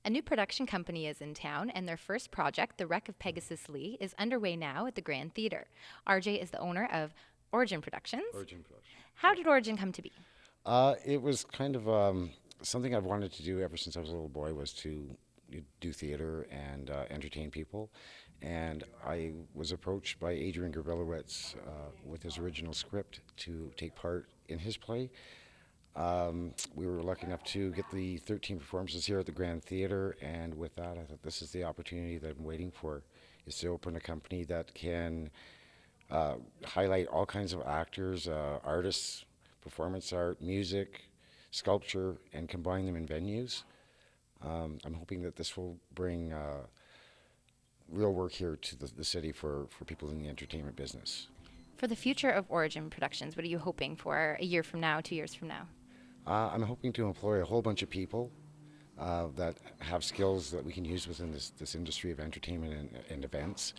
A new production company is in town, and their first project, The Wreck of Pegasus Lee, is underway now at the Grand Theatre. RJ is the owner of Origin Productions. Origin Production. How did Origin come to be? It was kind of something I've wanted to do ever since I was a little boy, was to do theater and entertain people. And I was approached by Adrian with his original script to take part in his play. We were lucky enough to get the 13 performances here at the Grand Theatre, and with that, I thought this is the opportunity that I'm waiting for, is to open a company that can highlight all kinds of actors, artists, performance art, music, sculpture, and combine them in venues. I'm hoping that this will bring real work here to the city for people in the entertainment business. For the future of Origin Productions, what are you hoping for a year from now, 2 years from now? I'm hoping to employ a whole bunch of people that have skills that we can use within this industry of entertainment and events.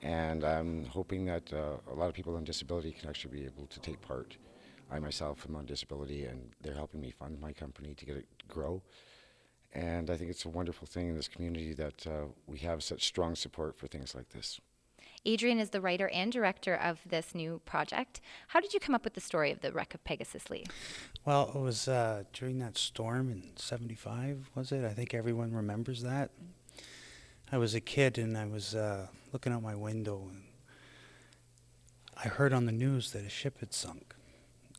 And I'm hoping that a lot of people on disability can actually be able to take part. I myself am on disability, and they're helping me fund my company to get it to grow. And I think it's a wonderful thing in this community that we have such strong support for things like this. Adrian is the writer and director of this new project. How did you come up with the story of The Wreck of Pegasus Lee? Well, it was during that storm in '75, was it? I think everyone remembers that. I was a kid, and I was looking out my window, and I heard on the news that a ship had sunk,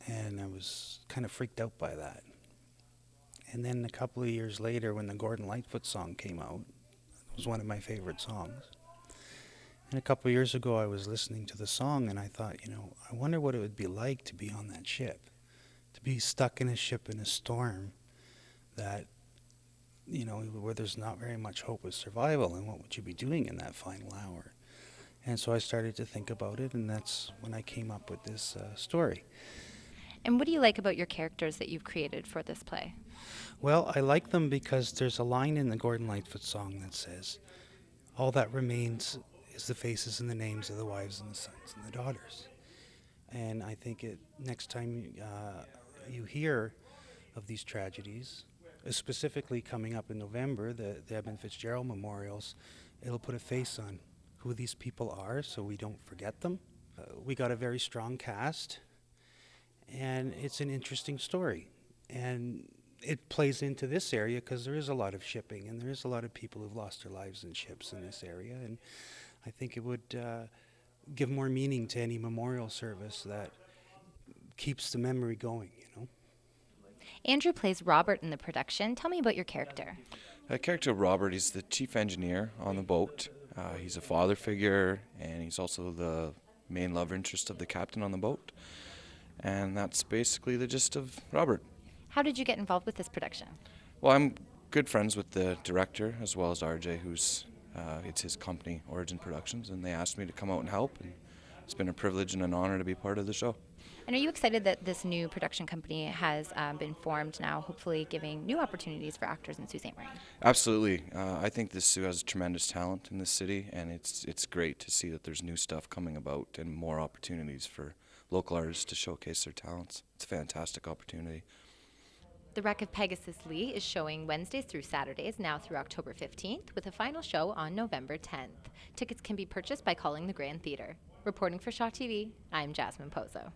and I was kind of freaked out by that. And then a couple of years later, when the Gordon Lightfoot song came out, it was one of my favorite songs. And a couple of years ago, I was listening to the song, and I thought, I wonder what it would be like to be on that ship, to be stuck in a ship in a storm that, where there's not very much hope of survival, and what would you be doing in that final hour? And so I started to think about it, and that's when I came up with this story. And what do you like about your characters that you've created for this play? Well, I like them because there's a line in the Gordon Lightfoot song that says, "All that remains is the faces and the names of the wives and the sons and the daughters." And I think next time you hear of these tragedies, specifically coming up in November, the Edmund Fitzgerald memorials, it'll put a face on who these people are so we don't forget them. We got a very strong cast, and it's an interesting story. And it plays into this area because there is a lot of shipping, and there is a lot of people who've lost their lives in ships in this area. And I think it would give more meaning to any memorial service that keeps the memory going, Andrew plays Robert in the production. Tell me about your character. Character Robert is the chief engineer on the boat. He's a father figure, and he's also the main love interest of the captain on the boat. And that's basically the gist of Robert. How did you get involved with this production? Well, I'm good friends with the director as well as RJ, who's it's his company, Origin Productions, and they asked me to come out and help, and it's been a privilege and an honor to be part of the show. And are you excited that this new production company has been formed now, hopefully giving new opportunities for actors in Sault Ste. Marie? Absolutely. I think this Sioux has tremendous talent in this city, and it's great to see that there's new stuff coming about and more opportunities for local artists to showcase their talents. It's a fantastic opportunity. The Wreck of Pegasus Lee is showing Wednesdays through Saturdays, now through October 15th, with a final show on November 10th. Tickets can be purchased by calling the Grand Theatre. Reporting for Shaw TV, I'm Jasmine Pozo.